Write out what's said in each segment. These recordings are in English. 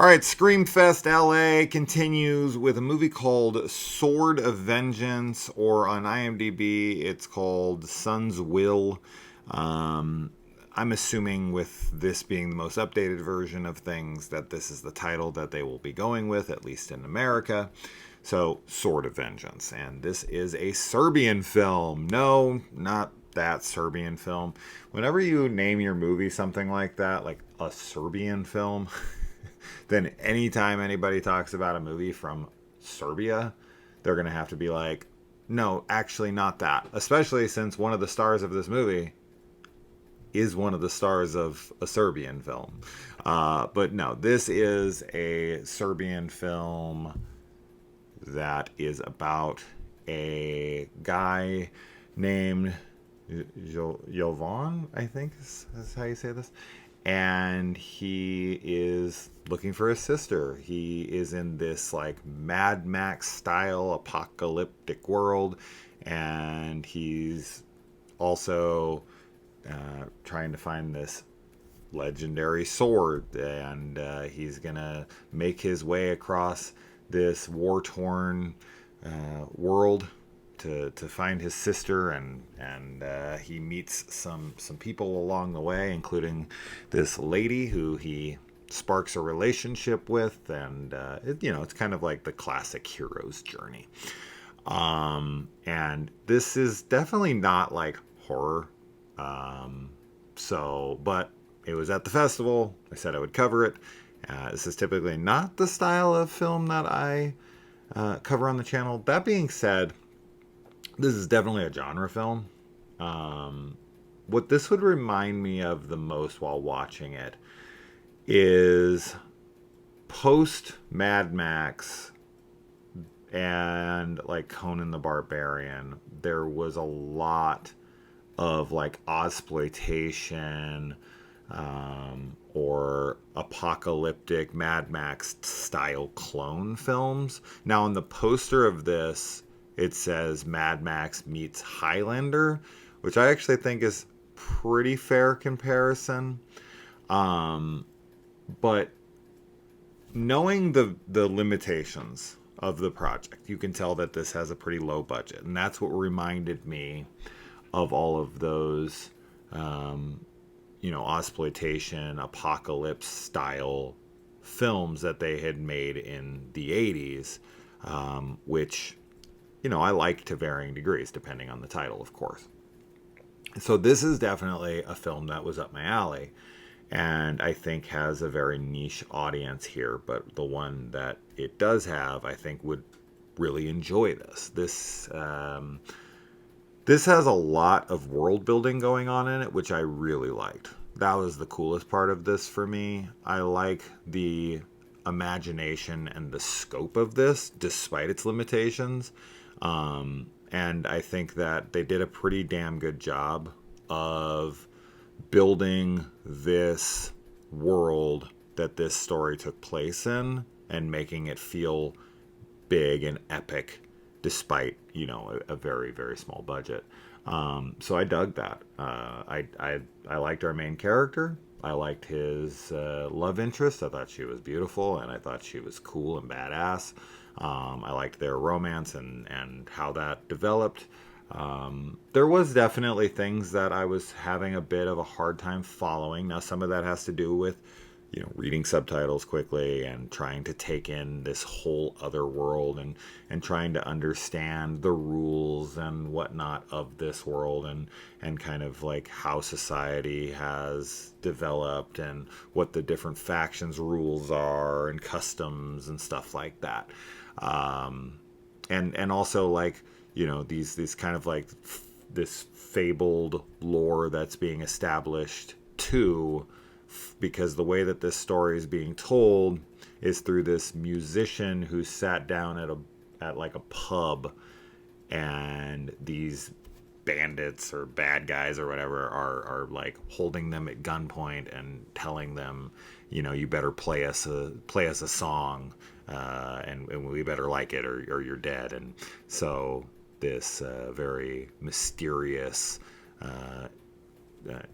All right, Screamfest LA continues with a movie called Sword of Vengeance, or on IMDb, it's called Sun's Will. Um, I'm assuming, with this being the most updated version of things, that this is the title that they will be going with, at least in America. So, Sword of Vengeance. And this is a Serbian film. No, not that Serbian film. Whenever you name your movie something like that, like a Serbian film, then anytime anybody talks about a movie from Serbia, they're going to have to be like, no, actually not that. Especially since one of the stars of this movie is one of the stars of a Serbian film. But no, this is a Serbian film that is about a guy named Jovan, I think is how you say this. And he is looking for his sister. He is in this like Mad Max style apocalyptic world, and he's also trying to find this legendary sword, and he's gonna make his way across this war-torn world to find his sister, and he meets some people along the way, including this lady who he sparks a relationship with, and it's kind of like the classic hero's journey. And this is definitely not like horror. But it was at the festival. I said I would cover it. This is typically not the style of film that I cover on the channel. That being said, this is definitely a genre film. What this would remind me of the most while watching it is post Mad Max and like Conan the Barbarian. There was a lot of like Ozploitation or apocalyptic Mad Max style clone films. Now, on the poster of this, it says Mad Max meets Highlander, which I actually think is pretty fair comparison. But knowing the limitations of the project, you can tell that this has a pretty low budget, and that's what reminded me of all of those, Ozploitation, apocalypse style films that they had made in the 80s, which I like to varying degrees, depending on the title, of course. So this is definitely a film that was up my alley, and I think has a very niche audience here, but the one that it does have, I think, would really enjoy this. This has a lot of world building going on in it, which I really liked. That was the coolest part of this for me. I like the imagination and the scope of this, despite its limitations. And I think that they did a pretty damn good job of building this world that this story took place in and making it feel big and epic despite a very, very small budget. So I dug that. I liked our main character. I liked his love interest. I thought she was beautiful, and I thought she was cool and badass. I liked their romance and how that developed. There was definitely things that I was having a bit of a hard time following. Now, some of that has to do with, reading subtitles quickly and trying to take in this whole other world and trying to understand the rules and whatnot of this world and kind of like how society has developed and what the different factions' rules are and customs and stuff like that. And also like, these kind of like this fabled lore that's being established too, because the way that this story is being told is through this musician who sat down at like a pub, and these bandits or bad guys or whatever are like holding them at gunpoint and telling them, you better play us a song, and we better like it or you're dead. And so this very mysterious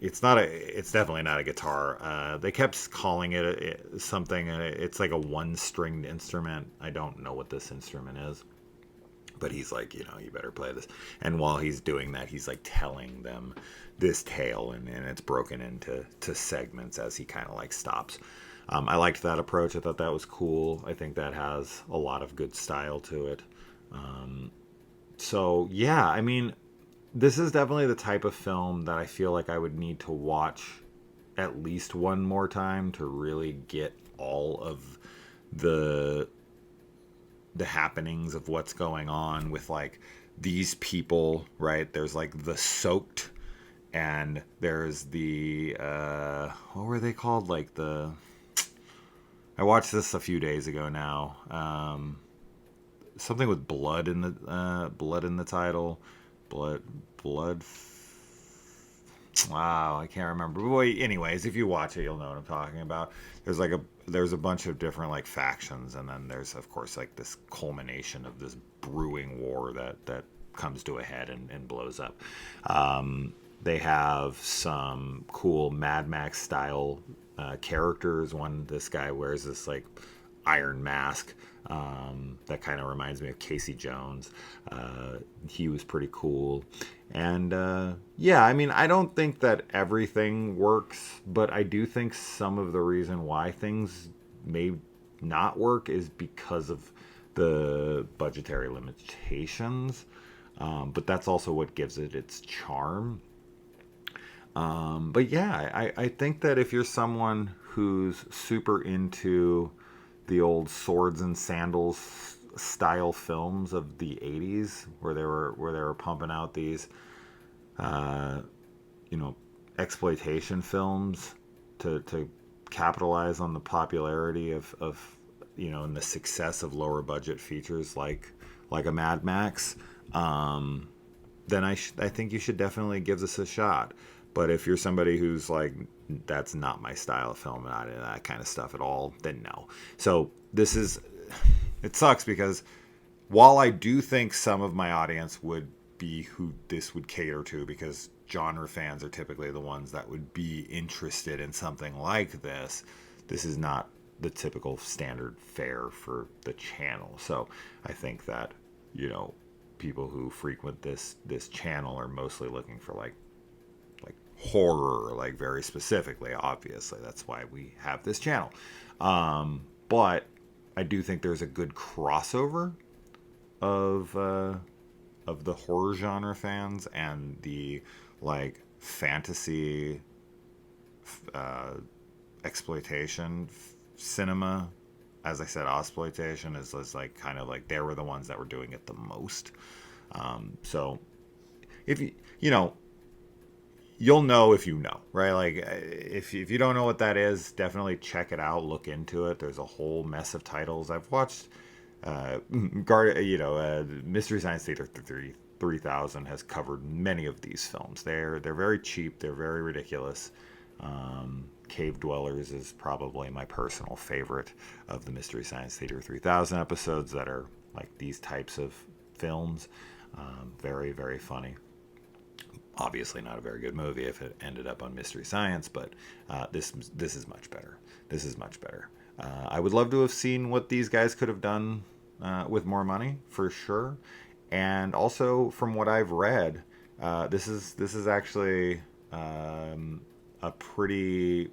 It's definitely not a guitar. They kept calling it something. It's like a one-stringed instrument. I don't know what this instrument is, but he's like, you better play this. And while he's doing that, he's like telling them this tale, and it's broken into segments as he kind of like stops. I liked that approach. I thought that was cool. I think that has a lot of good style to it. So yeah, I mean, this is definitely the type of film that I feel like I would need to watch at least one more time to really get all of the happenings of what's going on with like these people, right? There's like the Soaked, and there's the what were they called? Like the I watched this a few days ago now. Something with blood in the title, blood blood. Wow, I can't remember. But boy, anyways, if you watch it, you'll know what I'm talking about. There's a bunch of different like factions, and then there's of course like this culmination of this brewing war that comes to a head and blows up. They have some cool Mad Max style characters. This guy wears this like iron mask that kind of reminds me of Casey Jones. He was pretty cool. And yeah, I mean, I don't think that everything works, but I do think some of the reason why things may not work is because of the budgetary limitations. But that's also what gives it its charm. But yeah, I think that if you're someone who's super into the old swords and sandals style films of the 80s, where they were pumping out these uh, you know exploitation films to capitalize on the popularity of and the success of lower budget features like a Mad Max, then I think you should definitely give this a shot. But if you're somebody who's like, that's not my style of film, not into that kind of stuff at all, then no. So it sucks because while I do think some of my audience would be who this would cater to, because genre fans are typically the ones that would be interested in something like this is not the typical standard fare for the channel. So I think that, people who frequent this channel are mostly looking for like horror, like very specifically. Obviously, that's why we have this channel. But I do think there's a good crossover of the horror genre fans and the like fantasy exploitation cinema. As I said, exploitation is like kind of like they were the ones that were doing it the most. So if you'll know if you know, right? Like if you don't know what that is, definitely check it out, look into it. There's a whole mess of titles. I've watched Mystery Science Theater 3000 has covered many of these films. They're very cheap, they're very ridiculous. Cave Dwellers is probably my personal favorite of the Mystery Science Theater 3000 episodes that are like these types of films. Very, very funny. Obviously not a very good movie if it ended up on Mystery Science, but this is much better. This is much better. I would love to have seen what these guys could have done with more money, for sure. And also, from what I've read, this is actually a pretty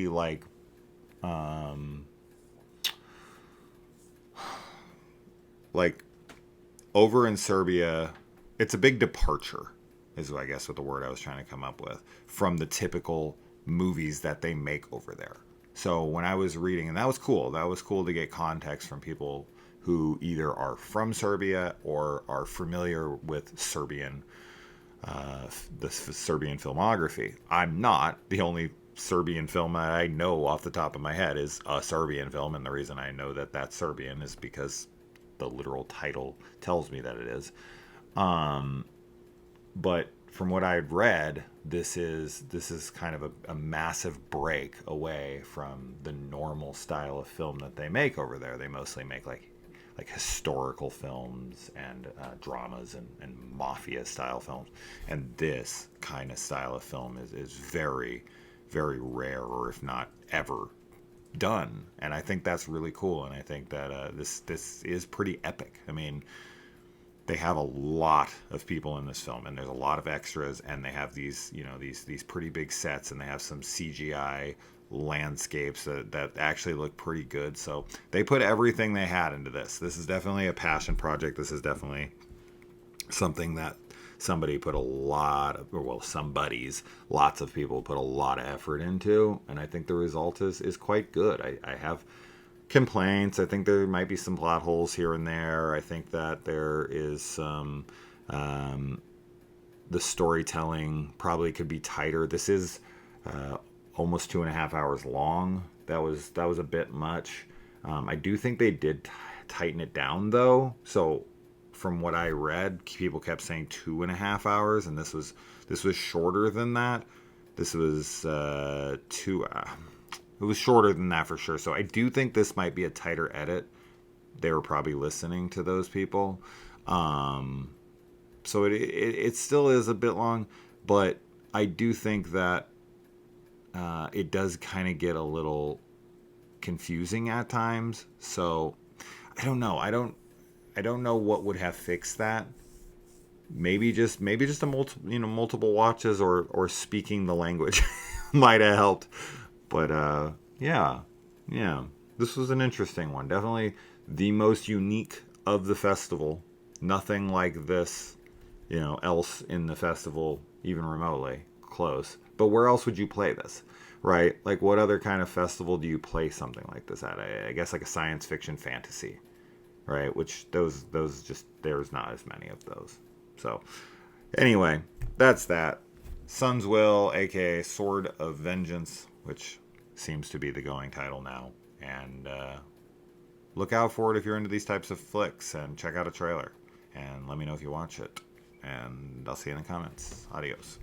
like like over in Serbia. It's a big departure, is I guess what the word I was trying to come up with, from the typical movies that they make over there. So when I was reading, and that was cool. That was cool to get context from people who either are from Serbia or are familiar with the Serbian filmography. I'm not. The only Serbian film that I know off the top of my head is a Serbian film, and the reason I know that that's Serbian is because the literal title tells me that it is. But from what I've read, this is kind of a massive break away from the normal style of film that they make over there. They mostly make like like historical films and dramas and mafia style films. And this kind of style of film is very, very rare, or if not ever done. And I think that's really cool. And I think that this is pretty epic. I mean, they have a lot of people in this film, and there's a lot of extras, and they have these, you know, these pretty big sets, and they have some CGI landscapes that actually look pretty good. So they put everything they had into this. This is definitely a passion project. This is definitely something that somebody put a lot of, or well, somebody's, lots of people put a lot of effort into, and I think the result is quite good. I have complaints. I think there might be some plot holes here and there. I think that there is some the storytelling probably could be tighter. This is almost 2.5 hours long. That was a bit much. I do think they did tighten it down though. So from what I read, people kept saying 2.5 hours, and this was shorter than that. This was two. It was shorter than that for sure. So I do think this might be a tighter edit. They were probably listening to those people. So it still is a bit long, but I do think that it does kind of get a little confusing at times. So I don't know. I don't know what would have fixed that. Maybe just a multiple watches or speaking the language might have helped. But yeah, this was an interesting one. Definitely the most unique of the festival. Nothing like this, else in the festival, even remotely close. But where else would you play this, right? Like, what other kind of festival do you play something like this at? I guess like a science fiction fantasy, right? Which those just, there's not as many of those. So anyway, that's that. Sun's Will, aka Sword of Vengeance, which seems to be the going title now. And look out for it if you're into these types of flicks, and check out a trailer. And let me know if you watch it. And I'll see you in the comments. Adios.